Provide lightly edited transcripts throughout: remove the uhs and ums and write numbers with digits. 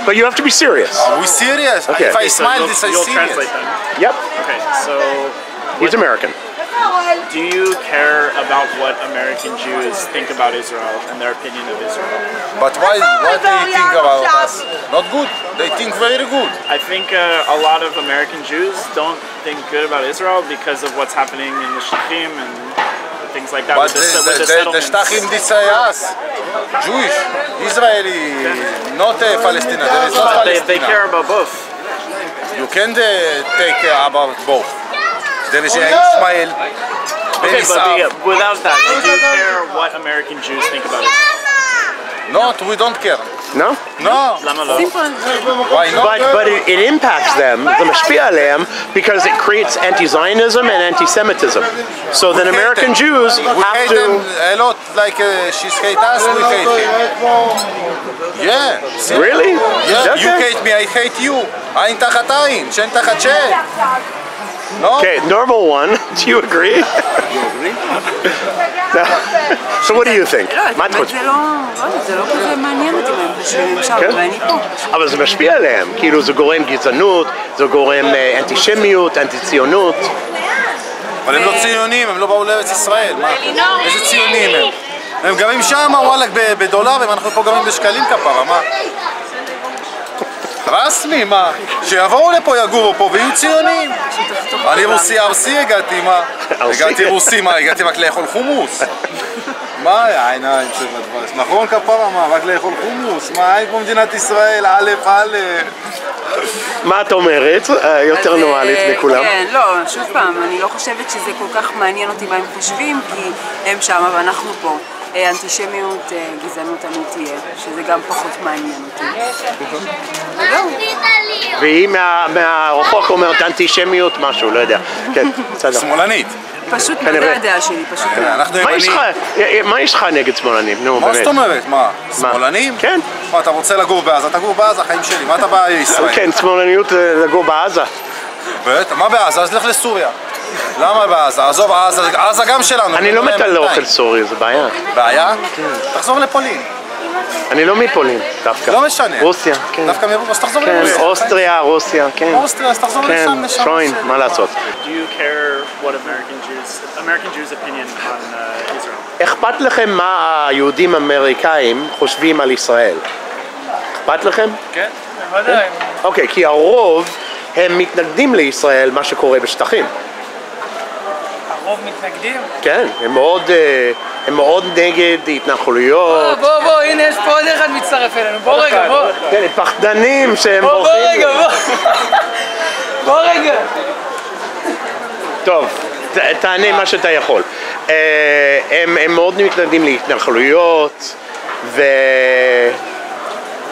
But you have to be serious. We serious. Okay. If I So smile, this I you'll serious. translate then. Yep. Okay, so He's American. do you care about what American Jews think about Israel and their opinion of Israel? But why? What they think about us? Not good. They think very good. I think a lot of American Jews don't think good about Israel because of what's happening in the Shטachim and things like that But with the the settlements. Shtachim this us. Jewish, Israeli, not Palestinian. There is not They Palestinian. care about both. You can take about both. There is Ishmael, Ben Okay, but Esav. without that, do you care what American Jews think about Israel? Not, we don't care. No? No. למה לא? Why not? But it impacts them, the משפיע עליהם, because it creates anti-Zionism and anti-Semitism. So then American Jews We have hate them to... a lot, like she's hate us, we hate him. Yeah. See? Really? Yeah, you Okay. hate me, I hate you. עין תחת עין, שן תחת שן. No? Okay, normal one. Do you agree? So what do you think? מה את חושבת? זה לא כזה מעניין אותי מה הם חושבים שם, כן? ואני פה. אבל זה משפיע עליהם, כאילו זה גורם גזענות, זה גורם אנטישמיות, אנטי-ציונות. אבל הם לא ציונים, הם לא באו לארץ ישראל, מה? איזה ציונים הם? הם גרים שם, וואלכ, בדולרים, אנחנו פה גרים בשקלים כפרה, מה? רסמי, מה? שיבואו לפה, יגורו פה ויהיו ציונים. אני רוסי ארסי הגעתי, מה? הגעתי רוסי, מה? הגעתי רק לאכול חומוס. מה? עיניים של הדברס. נכון כפרה, מה? רק לאכול חומוס. מה? אין כמו מדינת ישראל, א' א'. מה את אומרת? יותר נורמלית מכולם. כן, לא, שוב פעם, אני לא חושבת שזה כל כך מעניין אותי מה הם חושבים, כי הם שם ואנחנו פה. אנטישמיות, גזענות אמיתית, שזה גם פחות מעניין אותי. והיא מהרחוק אומרת אנטישמיות משהו, לא יודע. כן, בסדר. שמאלנית. פשוט כנראה. זה הדעה שלי, פשוט. אנחנו מה יש לך נגד שמאלנים? נו, מה באמת. זאת אומרת? מה? שמאלנים? כן. מה, אתה רוצה לגור בעזה? תגור בעזה, החיים שלי. מה אתה בא לישראל? כן, שמאלניות לגור בעזה. מה בעזה? אז לך לסוריה. למה בעזה? עזוב, עזה גם שלנו. אני לא מת על אוכל סורי, זה בעיה. בעיה? תחזור לפולין. אני לא מפולין, דווקא. לא משנה. רוסיה, כן. דווקא מרוסיה, אז תחזור כן, לרוסיה. אוסטריה, רוסיה, כן. אוסטריה, אז תחזור כן, לשם, לשם. שוין, מה לעשות? Do you care what American Jews' opinion on Israel? אכפת לכם מה היהודים האמריקאים חושבים על ישראל? אכפת לכם? כן, בוודאי. אוקיי, כי הרוב הם מתנגדים לישראל, מה שקורה בשטחים. הרוב מתנגדים? כן, הם מאוד נגד התנחלויות. בוא, הנה יש פה עוד אחד מצטרף אלינו, בוא רגע, בוא. כן, פחדנים שהם בוא בורחים. רגע, בוא רגע. טוב, תענה מה שאתה יכול. הם מאוד מתנגדים להתנחלויות,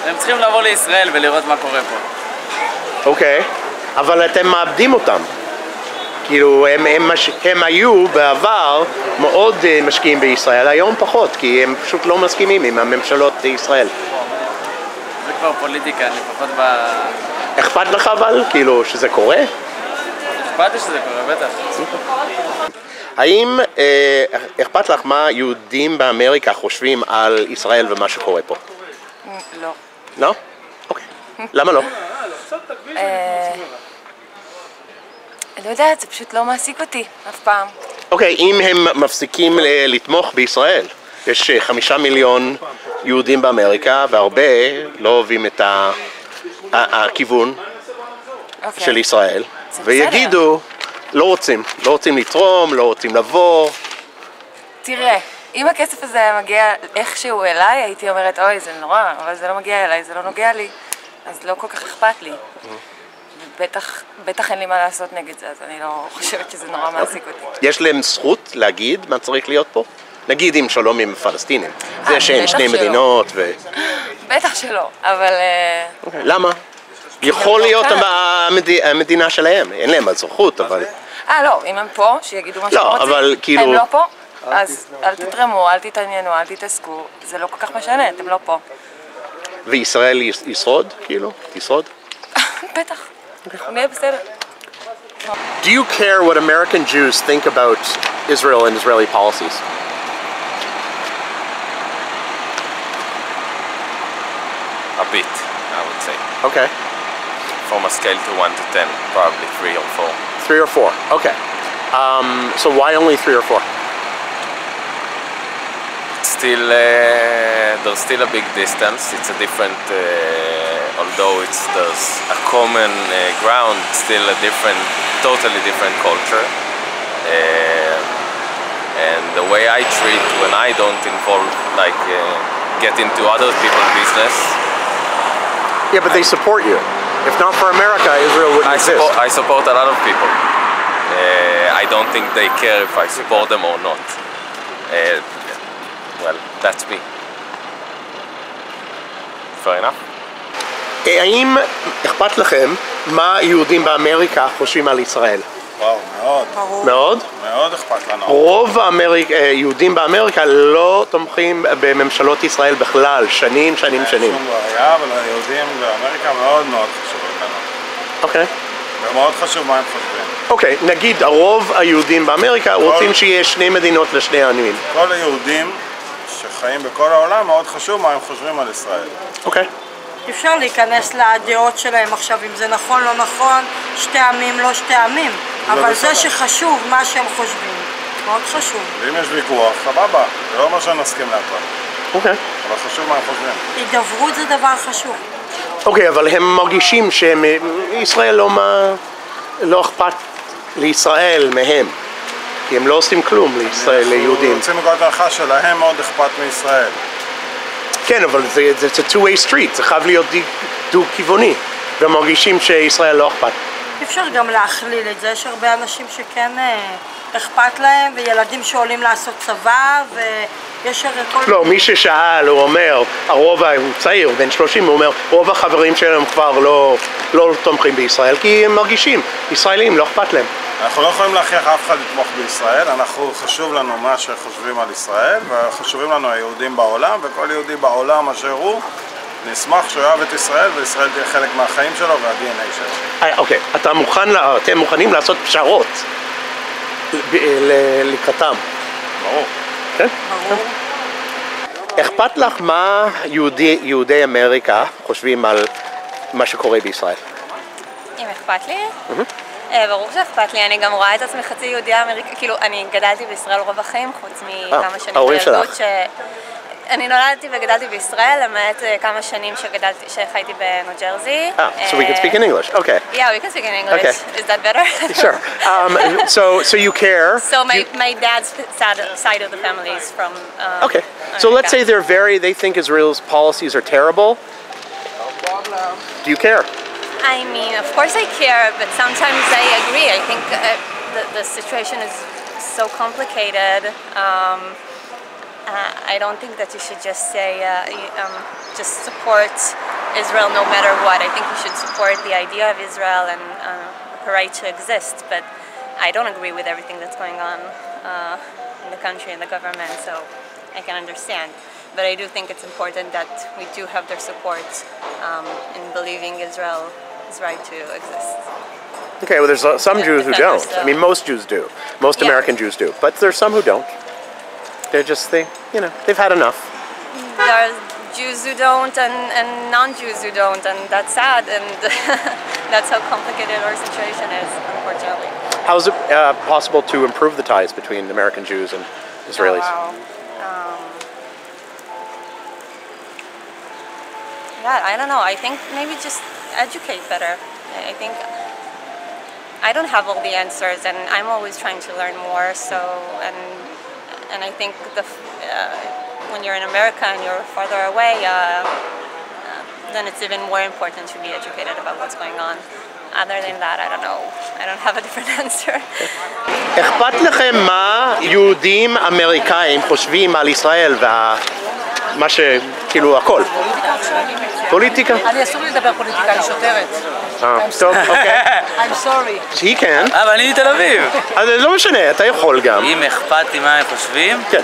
הם צריכים לבוא לישראל ולראות מה קורה פה. אוקיי, אבל אתם מאבדים אותם. כאילו, הם היו בעבר מאוד משקיעים בישראל, היום פחות, כי הם פשוט לא מסכימים עם הממשלות בישראל. זה כבר פוליטיקה, אני פחות אכפת לך אבל, כאילו, שזה קורה? אכפת לי שזה קורה, בטח. האם אכפת לך מה יהודים באמריקה חושבים על ישראל ומה שקורה פה? לא. לא? אוקיי. למה לא? אני לא יודעת, זה פשוט לא מעסיק אותי, אף פעם. אוקיי, אם הם מפסיקים לתמוך בישראל, יש 5 מיליון יהודים באמריקה, והרבה לא אוהבים את הכיוון של ישראל, ויגידו, לא רוצים לתרום, לא רוצים לבוא. תראה, אם הכסף הזה היה מגיע איכשהו אליי, הייתי אומרת, אוי, זה נורא, אבל זה לא מגיע אליי, זה לא נוגע לי, אז לא כל כך אכפת לי. בטח אין לי מה לעשות נגד זה, אז אני לא חושבת שזה נורא מעסיק אותי. יש להם זכות להגיד מה צריך להיות פה? נגיד עם שלום עם הפלסטינים. זה שאין שני מדינות ו... בטח שלא, אבל... למה? יכול להיות המדינה שלהם, אין להם זכות, אבל... לא, אם הם פה, שיגידו מה שהם רוצים. אבל כאילו... הם לא פה? אז אל תתרמו, אל תתעניינו, אל תתעסקו, זה לא כל כך משנה, אתם לא פה. וישראל ישרוד, כאילו? ישרוד? בטח, נהיה בסדר. Do you care what American Jews think about Israel and Israeli policies? A bit. I would say. Okay. From a scale to 1 to 10, probably 3 or 4. 3 or 4. Okay. So why only 3 or 4? Still, there's still a big distance. It's a different, although there's a common ground, still a totally different culture. And the way I treat when I don't involve, get into other people's business. Yeah, but they support you. If not for America, Israel wouldn't exist. I support a lot of people. I don't think they care if I support them or not. Well, that's me. Fair enough. האם אכפת לכם מה יהודים באמריקה חושבים על ישראל? וואו, מאוד. מאוד? מאוד אכפת לנו. רוב יהודים באמריקה לא תומכים בממשלות ישראל בכלל, שנים. אין שום בעיה, אבל היהודים באמריקה מאוד מאוד חשובים לנו. אוקיי. ומאוד חשוב מה הם חושבים. אוקיי, נגיד הרוב היהודים באמריקה רוצים שיהיה 2 מדינות לשני עמים. כל היהודים שחיים בכל העולם מאוד חשוב מה הם חושבים על ישראל. אוקיי. אפשר להיכנס לדעות שלהם עכשיו, אם זה נכון, לא נכון, 2 עמים, לא 2 עמים. אבל זה שחשוב מה שהם חושבים, מאוד חשוב. ואם יש ויכוח, סבבה, זה לא אומר שנסכים להכל. אוקיי. אבל חשוב מה הם חושבים. הידברות זה דבר חשוב. אוקיי, אבל הם מרגישים שישראל לא אכפת לישראל מהם. כי הם לא עושים כלום לישראל, ליהודים. אנחנו רוצים מנקודת ההנחה שלהם מאוד אכפת מישראל. כן, אבל זה two-way street, זה חייב להיות דו-כיווני. והם מרגישים שישראל לא אכפת. אפשר גם להכליל את זה, יש הרבה אנשים שכן אכפת להם, וילדים שעולים לעשות צבא, ויש הרי כל... לא, מי ששאל, הוא אומר, הרוב הוא צעיר, בן 30, הוא אומר, רוב החברים שלהם כבר לא תומכים בישראל, כי הם מרגישים, ישראלים, לא אכפת להם. אנחנו לא יכולים להכריח אף אחד לתמוך בישראל, חשוב לנו מה שחושבים על ישראל, וחשובים לנו היהודים בעולם, וכל יהודי בעולם אשר הוא, נשמח שהוא אוהב את ישראל, וישראל תהיה חלק מהחיים שלו וה-DNA שלו. אוקיי, אתם מוכנים לעשות פשרות לקראתם. ברור. כן? ברור. אכפת לך מה יהודי אמריקה חושבים על מה שקורה בישראל? אם אכפת לי? ברור שאכפת לי, אני גם רואה את עצמי חצי יהודיה אמריקאית, כאילו אני גדלתי בישראל רוב החיים, חוץ מכמה שנים בילדות אני נולדתי וגדלתי בישראל, למעט כמה שנים שחייתי בניו ג'רזי. So we can speak in English, okay. Yeah, we can speak in English. Okay. Is that better? Sure. So you care. So my dad's side of the family is from Okay. So let's say they think Israel's policies are terrible. Do you care? I mean, of course I care, but sometimes I agree. I think the situation is so complicated. I don't think that you should just say, just support Israel no matter what. I think you should support the idea of Israel and her right to exist. But I don't agree with everything that's going on in the country and the government, so I can understand. But I do think it's important that we do have their support in believing Israel's right to exist. Okay, well there's some Jews who don't. I mean, most Jews do. Most American Jews do. But there's some who don't. They've had enough. There are Jews who don't and non-Jews who don't, and that's sad, and that's how complicated our situation is, unfortunately. How is it possible to improve the ties between American Jews and Israelis? Oh, wow. Yeah, I don't know. I think maybe just educate better. I think I don't have all the answers, and I'm always trying to learn more. And I think when you're in America and you're farther away, then it's even more important to be educated about what's going on. Other than that, I don't know. I don't have a different answer. אכפת לכם מה יהודים אמריקאים חושבים על ישראל ומה שכאילו הכל? פוליטיקה? אני אסור לי לדבר פוליטיקה, אני שוטרת. טוב, אוקיי. I'm sorry. He can. אבל אני מתל אביב. אז לא משנה, אתה יכול גם. אם אכפת לי מה הם חושבים? כן.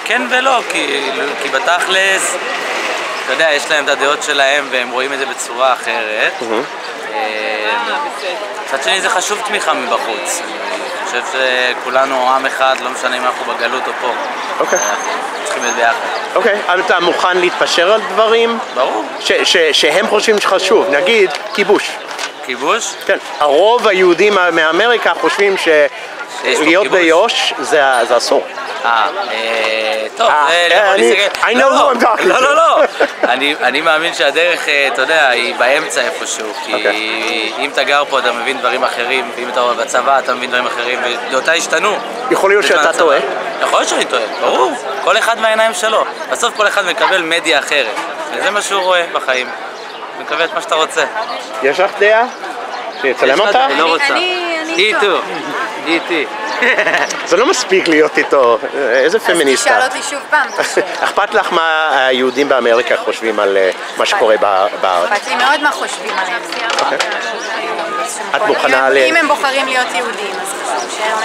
כן ולא, כי בתכלס, אתה יודע, יש להם את הדעות שלהם והם רואים את זה בצורה אחרת. מצד שני זה חשוב תמיכה מבחוץ. אני חושב שכולנו עם אחד, לא משנה אם אנחנו בגלות או פה. אוקיי. צריכים להיות ביחד. אוקיי, אתה מוכן להתפשר על דברים? ברור. שהם חושבים שחשוב, נגיד כיבוש. כיבוש? כן, הרוב היהודים מאמריקה חושבים שלהיות ביו"ש זה אסור. טוב, I know who I'm talking to. לא. אני מאמין שהדרך, אתה יודע, היא באמצע איפשהו. כי אם אתה גר פה אתה מבין דברים אחרים, ואם אתה בצבא אתה מבין דברים אחרים, ודעותיי השתנו. יכול להיות שאתה טועה. יכול להיות שאני טועה, ברור. כל אחד מהעיניים שלו. בסוף כל אחד מקבל מדיה אחרת. וזה מה שהוא רואה בחיים. הוא מקבל את מה שאתה רוצה. יש לך דעה? שיצלם אותה? אני לא רוצה. איתו. איתי. זה לא מספיק להיות איתו, איזה פמיניסטה. אז תשאל אותי שוב פעם. אכפת לך מה היהודים באמריקה חושבים על מה שקורה בארץ? אכפת לי מאוד מה חושבים עליהם. את מוכנה אם הם בוחרים להיות יהודים, אז חשוב שהם...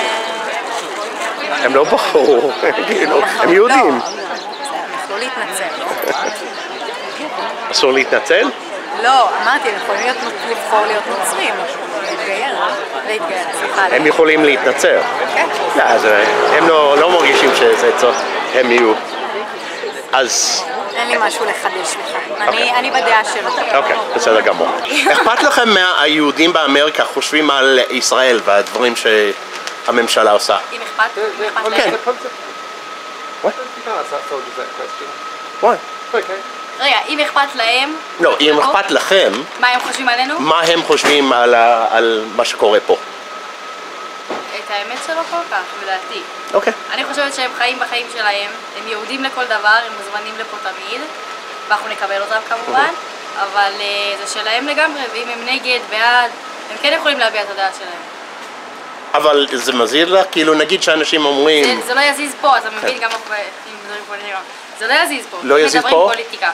הם לא בחרו, הם יהודים. יכלו להתנצל. אסור להתנצל? לא, אמרתי, הם יכולים לבחור להיות נוצרים, להתגייר, סליחה. הם יכולים להתנצל. כן. הם לא מרגישים שזה צורך, הם יהיו. אז... אין לי משהו לחדש לך. אני בדעה שלו. אוקיי, בסדר גמור. אכפת לכם מהיהודים באמריקה חושבים על ישראל והדברים שהממשלה עושה? אם אכפת? כן. רגע, אם אכפת להם... לא, אם אכפת לכם... מה הם חושבים עלינו? מה הם חושבים על מה שקורה פה? את האמת שלו כל כך, לדעתי. אוקיי. אני חושבת שהם חיים בחיים שלהם, הם יהודים לכל דבר, הם מוזמנים לפה תמיד, ואנחנו נקבל אותם כמובן, אבל זה שלהם לגמרי, ואם הם נגד, בעד, הם כן יכולים להביע את הדעה שלהם. אבל זה מזיז לך? כאילו נגיד שאנשים אומרים... זה לא יזיז פה, אתה מבין גם אם מדברים פוליטיקה. זה לא יזיז פה. לא יזיז פה? מדברים פוליטיקה.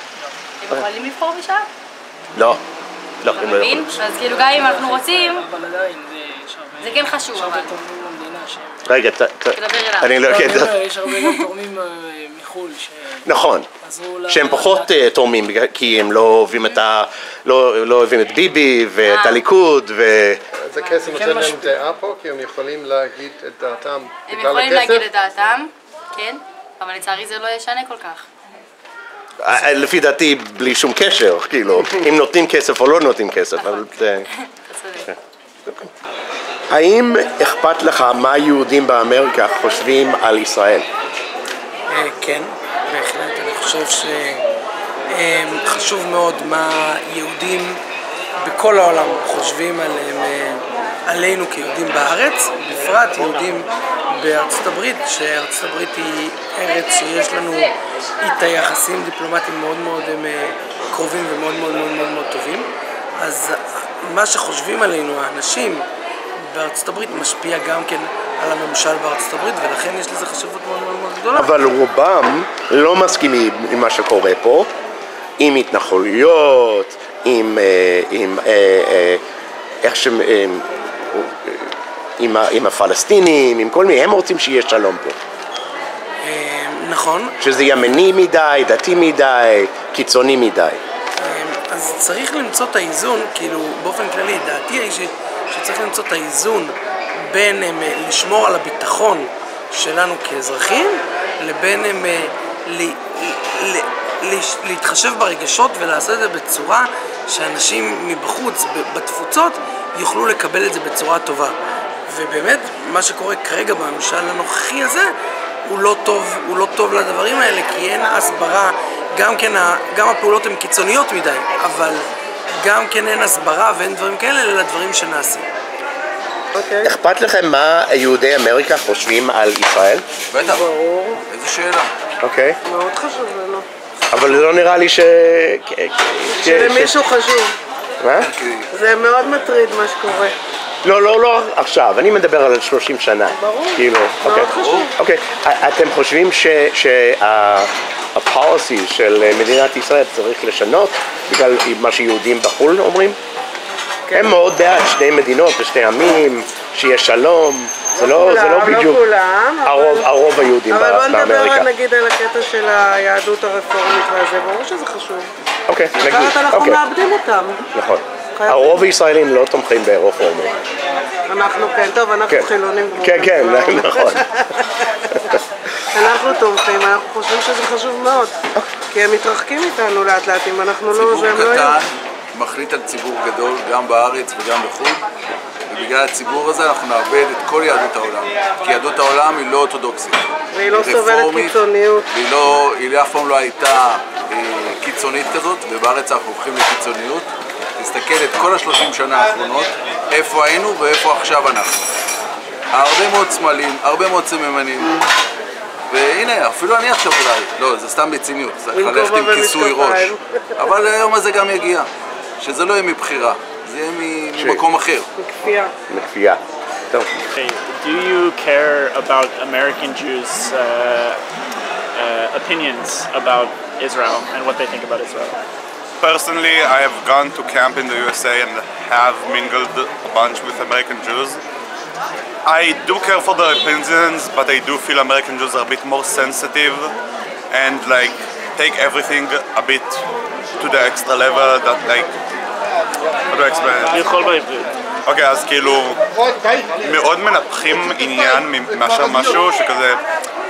הם יכולים לבחור בשעה? לא. לא, אתה מבין? אז כאילו גם אם אנחנו רוצים, זה כן חשוב אבל. רגע, אני לא יודע. יש הרבה גם תורמים מחו"ל נכון, שהם פחות תורמים כי הם לא אוהבים את ביבי ואת הליכוד זה כסף נותן להם דעה פה כי הם יכולים להגיד את דעתם הם בגלל הכסף? יכולים להגיד את דעתם, כן, אבל לצערי זה לא ישנה כל כך. לפי דעתי בלי שום קשר, כאילו, אם נותנים כסף או לא נותנים כסף. האם אכפת לך מה יהודים באמריקה חושבים על ישראל? כן, בהחלט. אני חושב שחשוב מאוד מה יהודים בכל העולם חושבים עלינו כיהודים בארץ, בפרט יהודים בארצות הברית, שארצות הברית היא ארץ שיש לנו איתה יחסים דיפלומטיים מאוד מאוד קרובים ומאוד מאוד מאוד מאוד מאוד טובים. אז מה שחושבים עלינו האנשים בארצות הברית משפיע גם כן על הממשל בארצות הברית, ולכן יש לזה חשיבות מאוד מאוד מאוד גדולה. אבל רובם לא מסכימים עם מה שקורה פה, עם התנחלויות, עם הפלסטינים, עם כל מיני, הם רוצים שיהיה שלום פה. נכון. שזה ימני מדי, דתי מדי, קיצוני מדי. אז צריך למצוא את האיזון, כאילו באופן כללי, דעתי היא שצריך למצוא את האיזון בין לשמור על הביטחון שלנו כאזרחים, לבין להתחשב ברגשות ולעשות את זה בצורה שאנשים מבחוץ, בתפוצות, יוכלו לקבל את זה בצורה טובה. ובאמת, מה שקורה כרגע בממשל הנוכחי הזה, הוא לא טוב לדברים האלה, כי אין הסברה, גם הפעולות הן קיצוניות מדי, אבל גם כן אין הסברה ואין דברים כאלה, אלא דברים שנעשים. אכפת לכם מה יהודי אמריקה חושבים על ישראל? בטח. ברור. איזה שאלה. אוקיי. מאוד חשוב לנו. אבל זה לא נראה לי שלמישהו חשוב. מה? זה מאוד מטריד מה שקורה. לא עכשיו, אני מדבר על 30 שנה. ברור. כאילו, מאוד חשוב. אוקיי. אתם חושבים שהפוליסי של מדינת ישראל צריך לשנות בגלל מה שיהודים בחו"ל אומרים? הם מאוד בעד שתי מדינות ושתי עמים, שיהיה שלום, זה לא בדיוק לא כולם, הרוב היהודים באמריקה. אבל בוא נדבר נגיד על הקטע של היהדות הרפורמית והזה, ברור שזה חשוב. אוקיי, נגיד. אחרת אנחנו מאבדים אותם. נכון. הרוב הישראלים לא תומכים ברפורמות. אנחנו כן, טוב, אנחנו חילונים. כן, כן, נכון. אנחנו תומכים, אנחנו חושבים שזה חשוב מאוד, כי הם מתרחקים איתנו לאט לאט, אם אנחנו לא... ציבור קטן מחליט על ציבור גדול, גם בארץ וגם בחו"ל, ובגלל הציבור הזה אנחנו נאבד את כל יהדות העולם, כי יהדות העולם היא לא אורתודוקסית. והיא לא סובלת קיצוניות. היא אף פעם לא הייתה קיצונית כזאת, ובארץ אנחנו הופכים לקיצוניות. תסתכל את כל ה-30 שנה האחרונות, איפה היינו ואיפה עכשיו אנחנו. הרבה מאוד סמלים, הרבה מאוד סממנים, והנה, אפילו אני עכשיו אולי, לא, זה סתם בציניות, צריך ללכת עם כיסוי ראש. אבל היום הזה גם יגיע, שזה לא יהיה מבחירה, זה יהיה ממקום אחר. מכפייה. מכפייה. טוב. Do you care about American Jews' opinions about Israel and what they think about Israel? Personally, I have gone to camp in the USA and have mingled a bunch with American Jews. I do care for their opinions, but I do feel American Jews are a bit more sensitive and like take everything a bit to the extra level that like, how do I explain it? יכול בעברית. אוקיי, אז כאילו מאוד מנפחים עניין מאשר משהו שכזה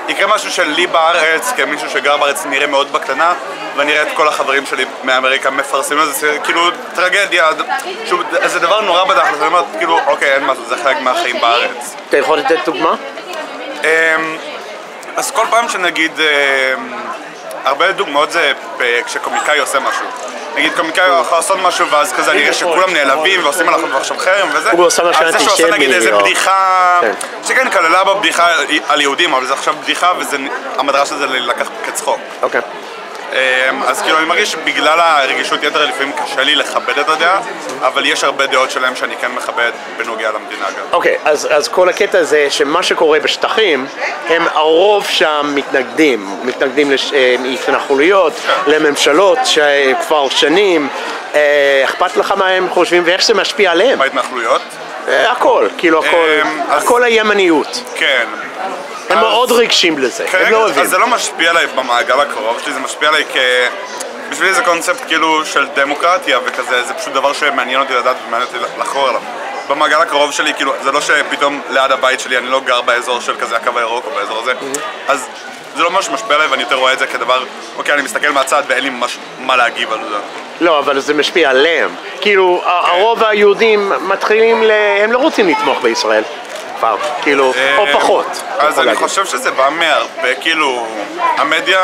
יקרה משהו שלי בארץ, כמישהו שגר בארץ נראה מאוד בקטנה ואני אראה את כל החברים שלי מאמריקה מפרסמים על זה, כאילו טרגדיה, זה דבר נורא בדחל, אני אומר, כאילו, אוקיי, אין משהו, זה חלק מהחיים בארץ. אתה יכול לתת דוגמה? אז כל פעם שנגיד, הרבה דוגמאות זה כשקומיקאי עושה משהו. נגיד קומיקאי יכול לעשות משהו ואז כזה נראה שכולם נעלבים ועושים עליו עכשיו חרם וזה. הוא עושה משהו אנטישמי. אז זה שעושה נגיד איזה בדיחה, שכן כללה בבדיחה על יהודים, אבל זה עכשיו בדיחה והמטרה של זה לקח כצחוק. אוקיי. אז כאילו אני מרגיש שבגלל הרגישות יתר לפעמים קשה לי לכבד את הדעה, אבל יש הרבה דעות שלהם שאני כן מכבד בנוגע למדינה גם. אוקיי, אז כל הקטע הזה שמה שקורה בשטחים, הם הרוב שם מתנגדים להתנחלויות, לממשלות שכבר שנים, אכפת לך מה הם חושבים ואיך זה משפיע עליהם? בהתנחלויות? הכל, כאילו הכל הימניות. כן. הם מאוד רגשים לזה, הם לא אוהבים. אז זה לא משפיע עליי במעגל הקרוב שלי, זה משפיע עליי בשבילי זה קונספט כאילו של דמוקרטיה וכזה, זה פשוט דבר שמעניין אותי לדעת ומעניין אותי לחקור עליו. במעגל הקרוב שלי, כאילו, זה לא שפתאום ליד הבית שלי אני לא גר באזור של כזה הקו הירוק או באזור הזה, אז זה לא ממש משפיע עליי ואני יותר רואה את זה כדבר, אוקיי, אני מסתכל מהצד ואין לי ממש מה להגיב על זה. לא, אבל זה משפיע עליהם. כאילו, הרוב היהודים מתחילים, הם לא רוצים לתמוך בישראל. כאילו, או פחות. אז אני חושב שזה בא מהרבה, כאילו, המדיה,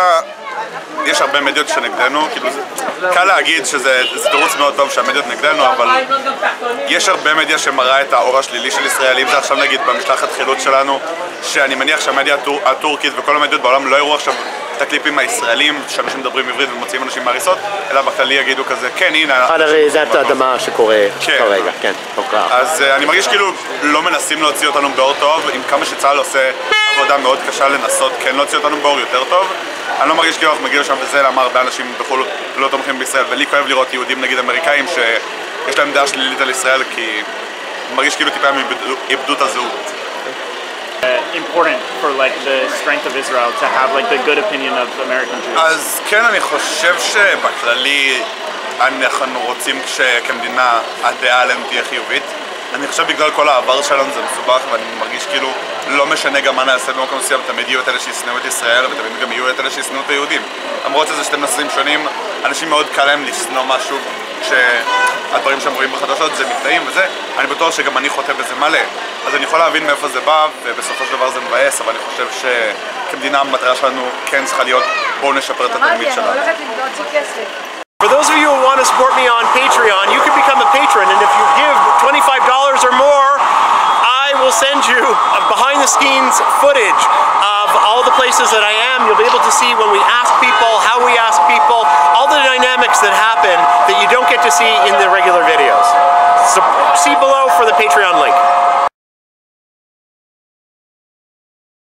יש הרבה מדיות שנגדנו, כאילו, קל להגיד שזה תירוץ מאוד טוב שהמדיות נגדנו, אבל יש הרבה מדיה שמראה את האור השלילי של ישראל, אם זה עכשיו נגיד במשלחת חילוץ שלנו, שאני מניח שהמדיה הטורקית וכל המדיות בעולם לא יראו עכשיו את הקליפים הישראלים, שאנשים מדברים עברית ומוציאים אנשים מהריסות, אלא בכללי יגידו כזה, כן, הנה... עד רעידת האדמה שקורה כרגע, כן. אז אני מרגיש כאילו לא מנסים להוציא אותנו באור טוב, עם כמה שצה"ל עושה עבודה מאוד קשה לנסות כן להוציא אותנו באור יותר טוב. אני לא מרגיש כאילו אנחנו מגיעים לשם וזה למה הרבה אנשים בחו"ל לא תומכים בישראל, ולי כואב לראות יהודים נגיד אמריקאים שיש להם דעה שלילית על ישראל, כי מרגיש כאילו טיפה הם איבדו את הזהות. Important for like the strength of Israel to have like the good opinion of American Jews. אז כן, אני חושב שבכללי אנחנו רוצים שכמדינה הדעה עליהם תהיה חיובית. אני חושב בגלל כל העבר שלנו זה מסובך ואני מרגיש כאילו לא משנה גם מה נעשה במקום מסוים, תמיד יהיו את אלה שישנאו את ישראל ותמיד גם יהיו את אלה שישנאו את היהודים. למרות שזה שתי נושאים שונים, אנשים מאוד קל להם לשנוא משהו שהדברים שהם רואים בחדשות זה מקטעים וזה, אני בטוח שגם אני חוטא בזה מלא. אז אני יכול להבין מאיפה זה בא ובסופו של דבר זה מבאס, אבל אני חושב שכמדינה המטרה שלנו כן צריכה להיות בואו נשפר את התלמיד שלנו. For those of you who want to support me on Patreon, you can become a patron, and if you give $25 or more, I will send you behind-the-scenes footage of all the places that I am. You'll be able to see when we ask people, how we ask people, all the dynamics that happen that you don't get to see in the regular videos. So see below for the Patreon link.